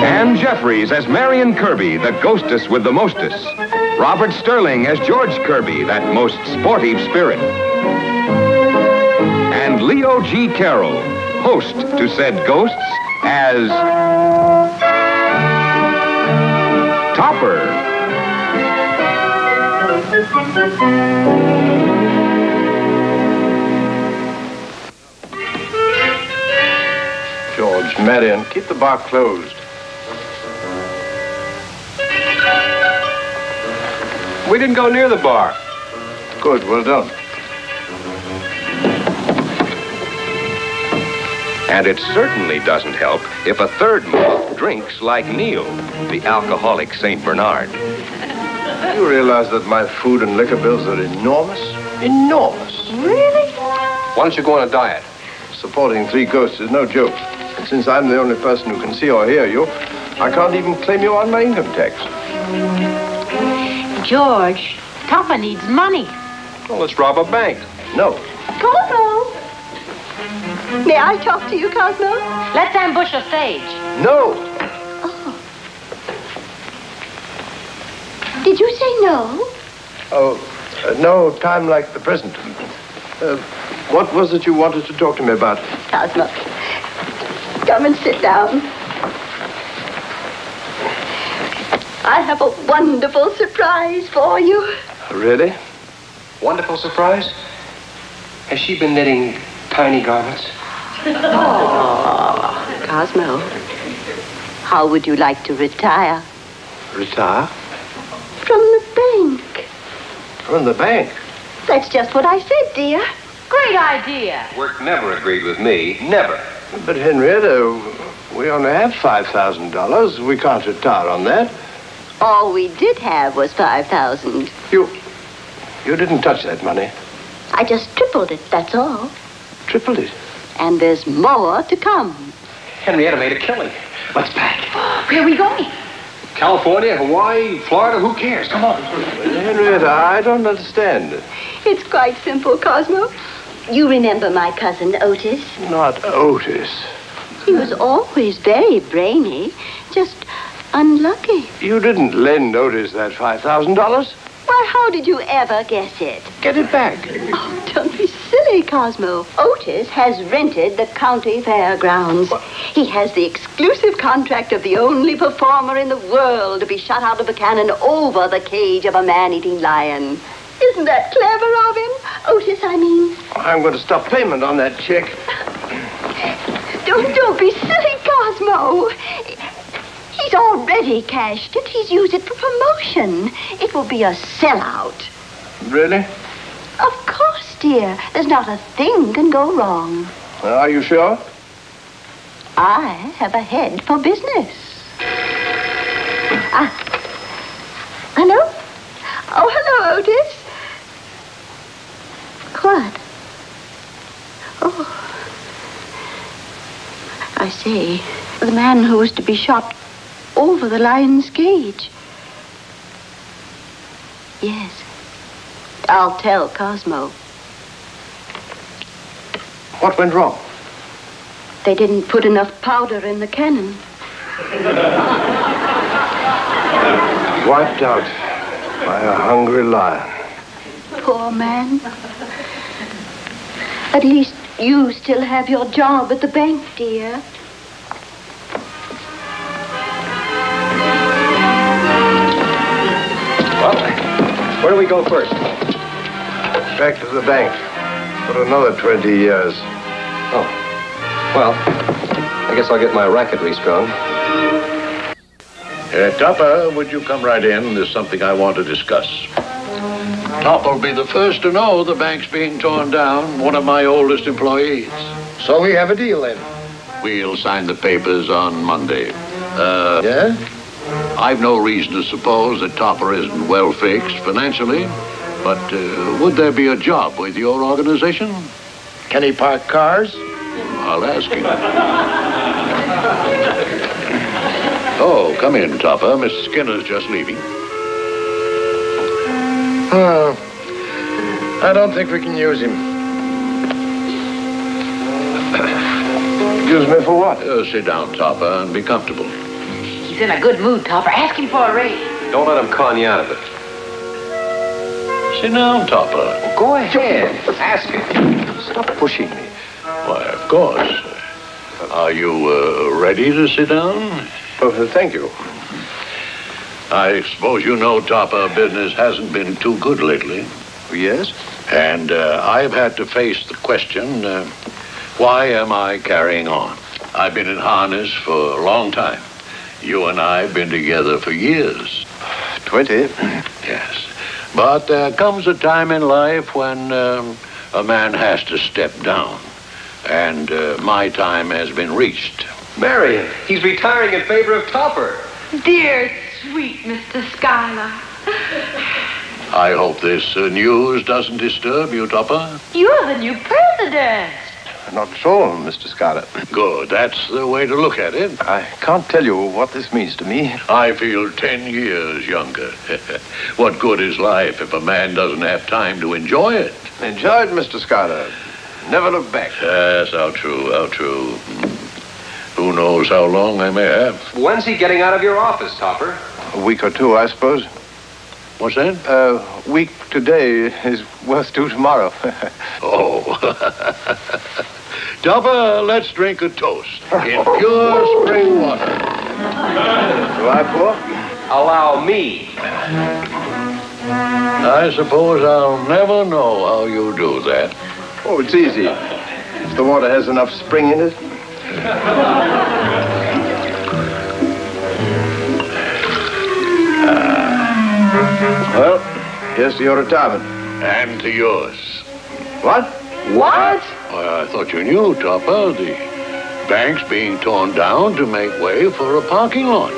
Ann Jeffries as Marion Kirby, the ghostess with the mostess. Robert Sterling as George Kirby, that most sportive spirit. And Leo G. Carroll, host to said ghosts, as Topper. George, Marion, keep the bar closed. We didn't go near the bar. Good, well done. And it certainly doesn't help if a third moth drinks like Neil, the alcoholic St. Bernard. You realize that my food and liquor bills are enormous? Enormous. Really? Why don't you go on a diet? Supporting three ghosts is no joke. And since I'm the only person who can see or hear you, I can't even claim you on my income tax. George, Topper needs money. Well, let's rob a bank. No. Cosmo! May I talk to you, Cosmo? Let's ambush a stage. No! Oh. Did you say no? Oh, no time like the present. What was it you wanted to talk to me about? Cosmo, come and sit down. I have a wonderful surprise for you. Really? Wonderful surprise? Has she been knitting tiny garments? Oh, Cosmo, how would you like to retire? Retire? From the bank. From the bank? That's just what I said, dear. Great idea. Work never agreed with me. Never. But, Henrietta, we only have $5,000. We can't retire on that. All we did have was $5,000. You didn't touch that money. I just tripled it, that's all. Tripled it? And there's more to come. Henrietta made a killing. Let's pack. Where are we going? California, Hawaii, Florida, who cares? Come on. Henrietta, I don't understand. It's quite simple, Cosmo. You remember my cousin Otis? Not Otis. He was always very brainy, just unlucky. You didn't lend Otis that $5,000? Well, how did you ever guess it? Get it back. Oh, don't be silly, Cosmo. Otis has rented the county fairgrounds. What? He has the exclusive contract of the only performer in the world to be shot out of a cannon over the cage of a man-eating lion. Isn't that clever of him? Otis, I mean. I'm going to stop payment on that check. Don't be silly, Cosmo. He's already cashed it. He's used it for promotion. It will be a sellout. Really? Of course, dear. There's not a thing can go wrong. Are you sure? I have a head for business. Hello? Oh, hello, Otis. What? Oh. I see. The man who was to be shot over the lion's cage. Yes. I'll tell Cosmo. What went wrong? They didn't put enough powder in the cannon. Wiped out by a hungry lion. Poor man. At least you still have your job at the bank, dear. Well, where do we go first? Back to the bank for another 20 years. Oh. Well, I guess I'll get my racket restrung. Topper, would you come right in? There's something I want to discuss. Topper will be the first to know the bank's being torn down, one of my oldest employees. So we have a deal then? We'll sign the papers on Monday. Yeah? I've no reason to suppose that Topper isn't well fixed financially, but would there be a job with your organization? Can he park cars? I'll ask him. Oh, come in, Topper. Mr. Skinner's just leaving. I don't think we can use him. Use me for what? Sit down, Topper, and be comfortable. He's in a good mood, Topper. Ask him for a raise. Don't let him con you out of it. Sit down, Topper. Well, go ahead. Ask him. Stop pushing me. Why, of course. Are you ready to sit down? Oh, thank you. I suppose you know, Topper, business hasn't been too good lately. Yes? And I've had to face the question, why am I carrying on? I've been in harness for a long time. You and I have been together for years. 20. Yes. But there comes a time in life when a man has to step down. And my time has been reached. Marion, he's retiring in favor of Topper. Dear, sweet Mr. Schuyler. I hope this news doesn't disturb you, Topper. You're the new president. Not at all, Mr. Scarlett. Good. That's the way to look at it. I can't tell you what this means to me. I feel 10 years younger. What good is life if a man doesn't have time to enjoy it? Enjoy it, Mr. Scarlett. Never look back. Yes, how true, how true. Who knows how long I may have. When's he getting out of your office, Topper? A week or two, I suppose. What's that? A week today is worth two tomorrow. Oh. Topper, let's drink a toast in pure spring water. Do I pour? Allow me. I suppose I'll never know how you do that. Oh, it's easy. If the water has enough spring in it. Well, here's to your retirement. And to yours. What? What? Why, I thought you knew, Topper. The bank's being torn down to make way for a parking lot.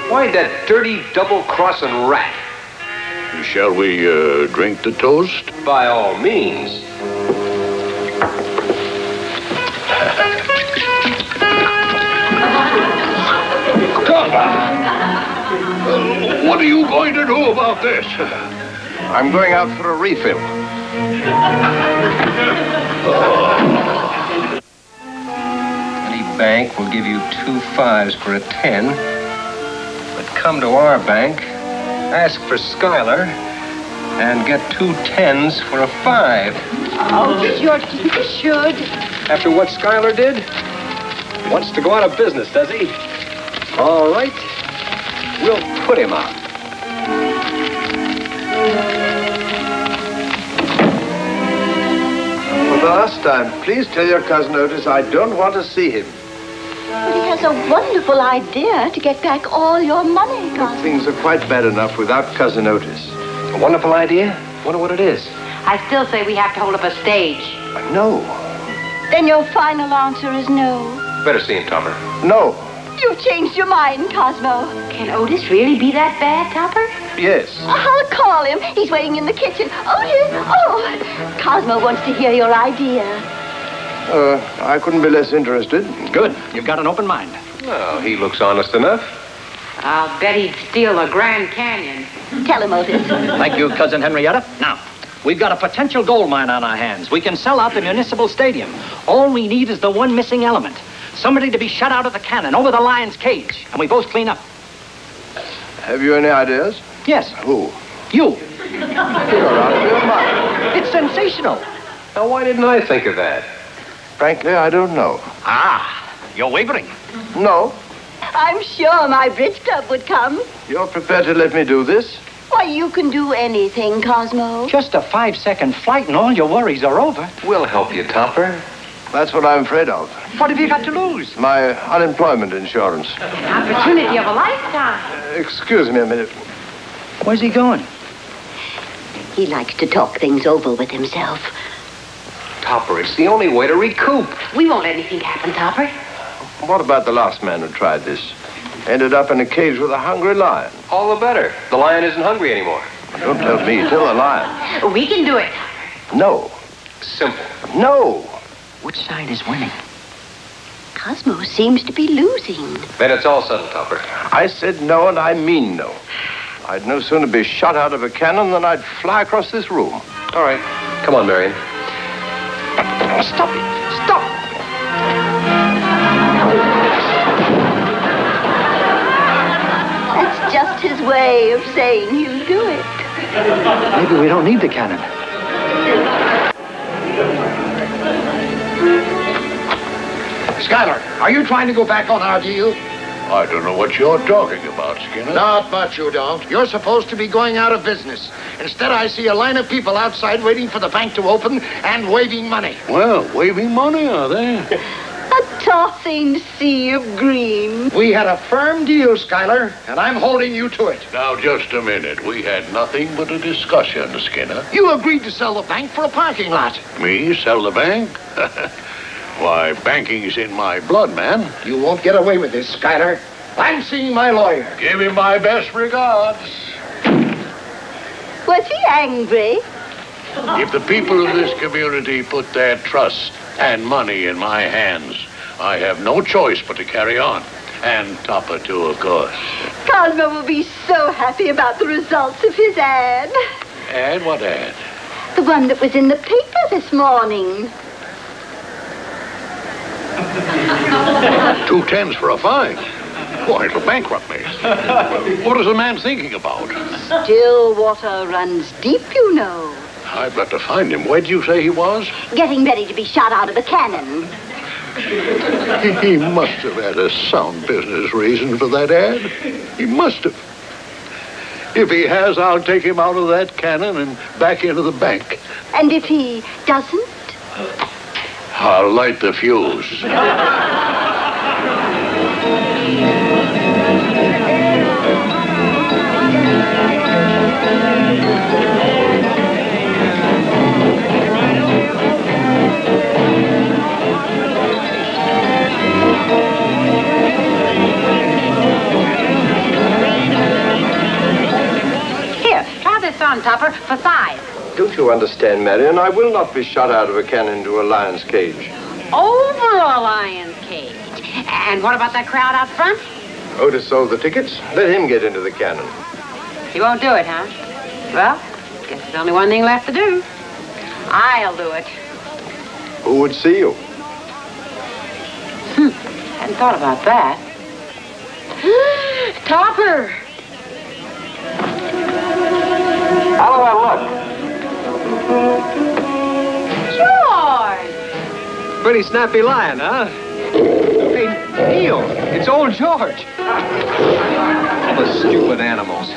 Why, that dirty double-crossing rat? Shall we drink the toast? By all means. What are you going to do about this? I'm going out for a refill. Any bank will give you 2 5s for a 10. But come to our bank, ask for Schuyler, and get 2 10s for a 5. Oh, George, do you think you should? After what Schuyler did? Wants to go out of business, does he? All right. We'll put him out. For the last time, please tell your cousin Otis I don't want to see him. But he has a wonderful idea to get back all your money, Cosmo. Things are quite bad enough without cousin Otis. A wonderful idea? Wonder what it is. I still say we have to hold up a stage. No. Then your final answer is no. Better see him, Topper. No. You've changed your mind, Cosmo. Can Otis really be that bad, Topper? Yes. I'll call him. He's waiting in the kitchen. Otis! Oh! Cosmo wants to hear your idea. I couldn't be less interested. Good. You've got an open mind. Well, he looks honest enough. I'll bet he'd steal the Grand Canyon. Tell him, Otis. Thank you, Cousin Henrietta. Now, we've got a potential gold mine on our hands. We can sell out the municipal stadium. All we need is the one missing element. Somebody to be shot out of the cannon over the lion's cage. And we both clean up. Have you any ideas? Yes. Who? You. You're out of your mind. It's sensational. Now, why didn't I think of that? Frankly, I don't know. Ah, you're wavering. No. I'm sure my bridge club would come. You're prepared to let me do this? Why, you can do anything, Cosmo. Just a 5-second flight and all your worries are over. We'll help you, Topper. That's what I'm afraid of. What have you got to lose? My unemployment insurance. Opportunity of a lifetime. Excuse me a minute. Where's he going? He likes to talk things over with himself. Topper, it's the only way to recoup. We won't let anything happen, Topper. What about the last man who tried this? Ended up in a cage with a hungry lion. All the better. The lion isn't hungry anymore. Don't tell me, tell the lion. We can do it. No. Simple. No. Which side is winning? Cosmo seems to be losing. Then it's all settled, Topper. I said no, and I mean no. I'd no sooner be shot out of a cannon than I'd fly across this room. All right. Come on, Marion. Stop it. Stop. way of saying he'll do it. Maybe we don't need the cannon. Schuyler, are you trying to go back on our deal? I don't know what you're talking about, Skinner. Not much you don't. You're supposed to be going out of business. Instead, I see a line of people outside waiting for the bank to open and waving money. Well, waving money, are they? A tossing sea of green. We had a firm deal, Schuyler, and I'm holding you to it. Now, just a minute. We had nothing but a discussion, Skinner. You agreed to sell the bank for a parking lot. Me sell the bank? Why, banking's in my blood, man. You won't get away with this, Schuyler. I'm seeing my lawyer. Give him my best regards. Was he angry? If the people of this community put their trust and money in my hands, I have no choice but to carry on. And Topper, too, of course. Cosmo will be so happy about the results of his ad. Ad? What ad? The one that was in the paper this morning. 2 tens for a fine. Why, it'll bankrupt me. What is the man thinking about? Still water runs deep, you know. I've got to find him. Where'd you say he was? Getting ready to be shot out of a cannon. He must have had a sound business reason for that ad. He must have. If he has, I'll take him out of that cannon and back into the bank. And if he doesn't? I'll light the fuse. Here, try this on, Topper, for size. Don't you understand, Marion? I will not be shot out of a cannon into a lion's cage. Over a lion's cage. And what about that crowd out front? Otis sold the tickets. Let him get into the cannon. You won't do it, huh? Well, guess there's only one thing left to do. I'll do it. Who would see you? Hadn't thought about that. Topper! How do I look? George! Pretty snappy lion, huh? Hey, Neil, it's old George. All the stupid animals.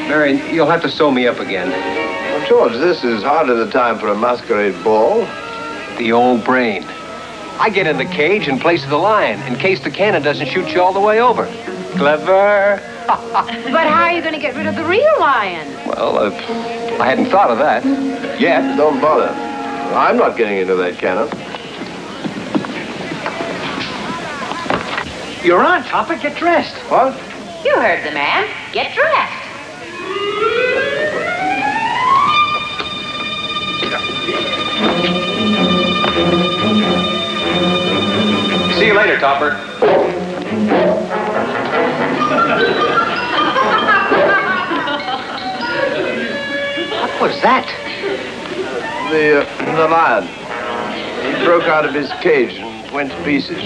Mary, you'll have to sew me up again. Well, George, this is hardly the time for a masquerade ball. The old brain. I get in the cage in place of the lion in case the cannon doesn't shoot you all the way over. Clever. But how are you going to get rid of the real lion? Well, I hadn't thought of that yet. Don't bother. I'm not getting into that cannon. You're on, Topper. Get dressed. What? You heard the man. Get dressed. See you later, Topper. What was that? The lion. He broke out of his cage and went to pieces.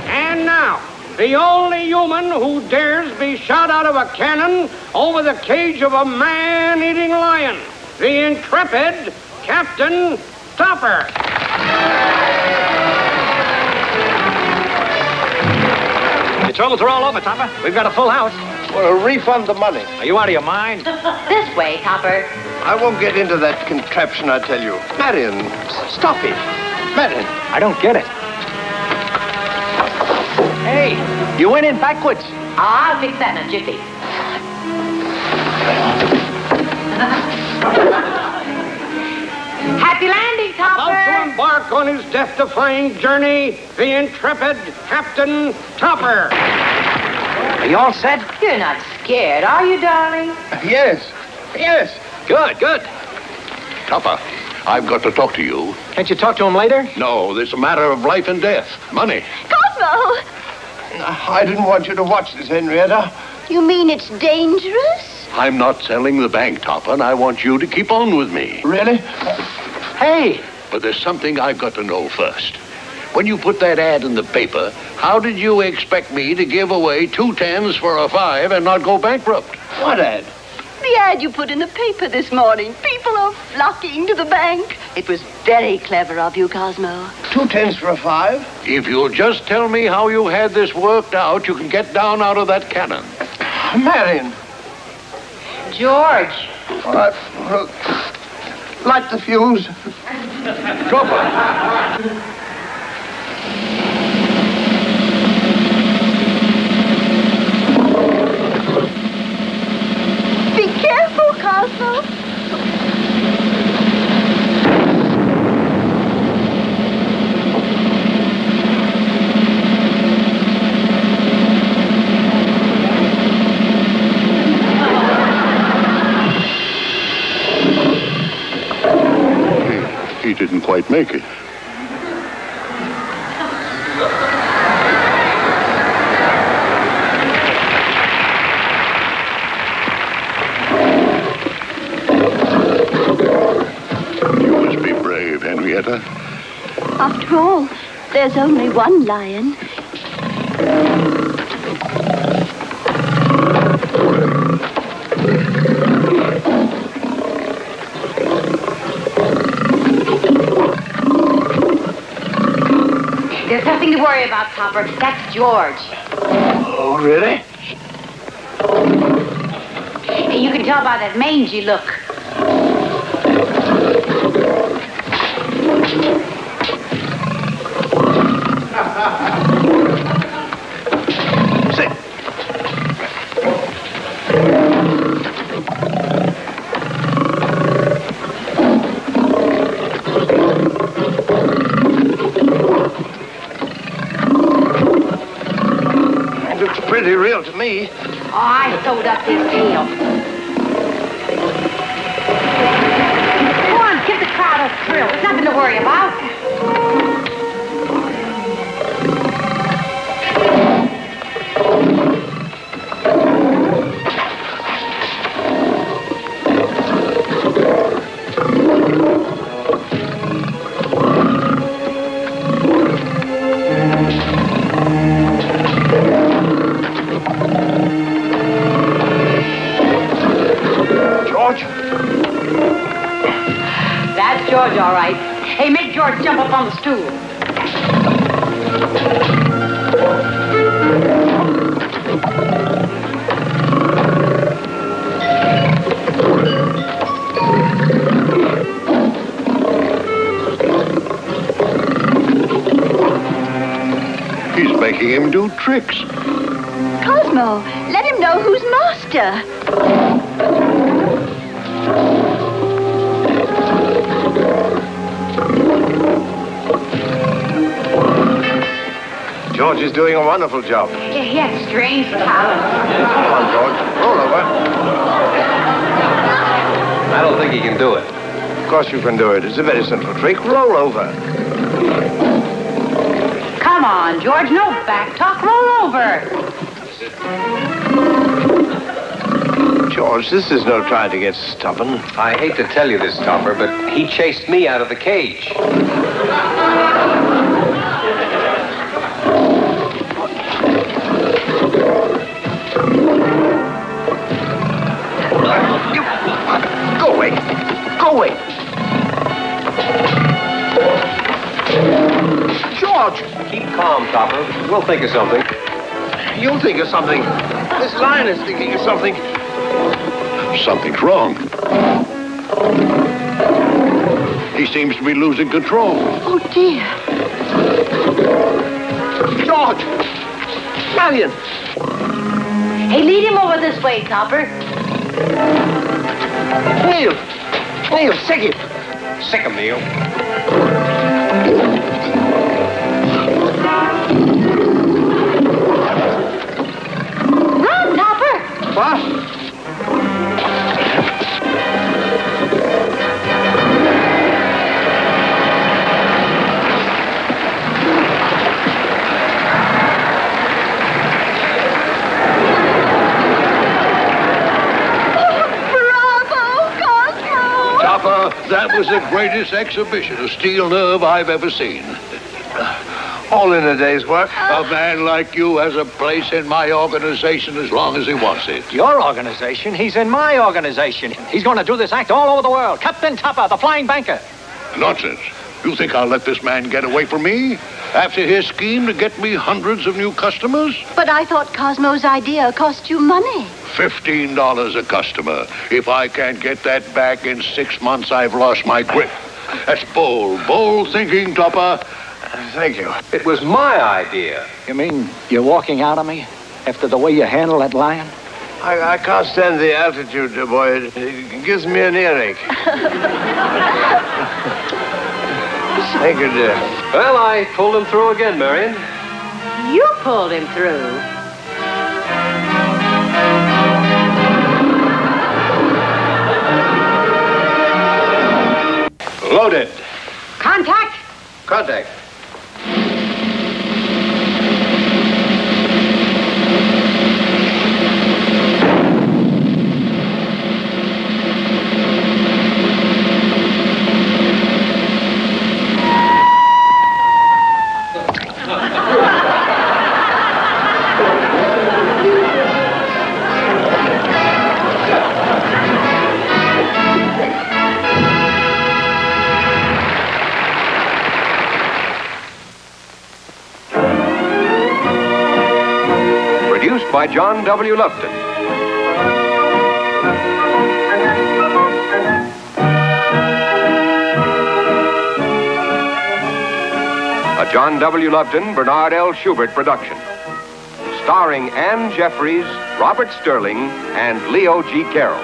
And now, the only human who dares be shot out of a cannon over the cage of a man-eating lion, the intrepid Captain Topper. Your troubles are all over, Topper. We've got a full house. Well, refund the money. Are you out of your mind? This way, Topper. I won't get into that contraption, I tell you. Marion, stop it. Marion. I don't get it. Hey, you went in backwards. I'll fix that in a jiffy. Happy landing, Topper! About to embark on his death-defying journey, the intrepid Captain Topper. Are you all set? You're not scared, are you, darling? Yes. Yes. Good, good. Topper, I've got to talk to you. Can't you talk to him later? No, this is a matter of life and death. Money. Cosmo! I didn't want you to watch this, Henrietta. You mean it's dangerous? I'm not selling the bank, Topper, and I want you to keep on with me. Really? Hey! But there's something I've got to know first. when you put that ad in the paper, how did you expect me to give away 2 10s for a 5 and not go bankrupt? What ad? The ad you put in the paper this morning. People are flocking to the bank. It was very clever of you, Cosmo. 2 10s for a 5? If you'll just tell me how you had this worked out, you can get down out of that cannon. Marion. George. Light the fuse. Chopper. Be careful, Cosmo. He didn't quite make it. You must be brave, Henrietta. After all, there's only one lion. There's nothing to worry about, Topper. That's George. Oh, really? You can tell by that mangy look. Sit. Looks pretty real to me. Oh, I sewed up his tail. Go on, give the crowd a thrill. There's nothing to worry about. That's George, all right. Hey, make George jump up on the stool. He's making him do tricks. Cosmo, let him know who's master. George is doing a wonderful job. Yeah, he has strange talent. Come on, George. Roll over. I don't think he can do it. Of course you can do it. It's a very simple trick. Roll over. Come on, George, no back talk. Roll over. George, this is no trying to get stubborn. I hate to tell you this, Topper, but he chased me out of the cage. Go away. Go away. George! Keep calm, Topper. We'll think of something. You'll think of something. This lion is thinking of something. Something's wrong. He seems to be losing control. Oh, dear. George! Marion! Hey, lead him over this way, Topper. Neil! Neil, sick him! Sick him, Neil. Run, Topper. What? That was the greatest exhibition of steel nerve I've ever seen. All in a day's work. A man like you has a place in my organization as long as he wants it. Your organization? He's in my organization. He's going to do this act all over the world. Captain Tupper, the flying banker. Nonsense. You think I'll let this man get away from me? After his scheme to get me hundreds of new customers? But I thought Cosmo's idea cost you money. $15 a customer. If I can't get that back in 6 months, I've lost my grip. That's bold thinking, Topper. Thank you. It was my idea. You mean you're walking out on me after the way you handle that lion? I can't stand the altitude, boy. It gives me an earache. Thank you, dear. Well, I pulled him through again, Marion. You pulled him through. Loaded. Contact. Contact. Produced by John W. Lupton. A John W. Lupton, Bernard L. Schubert production. Starring Ann Jeffries, Robert Sterling, and Leo G. Carroll.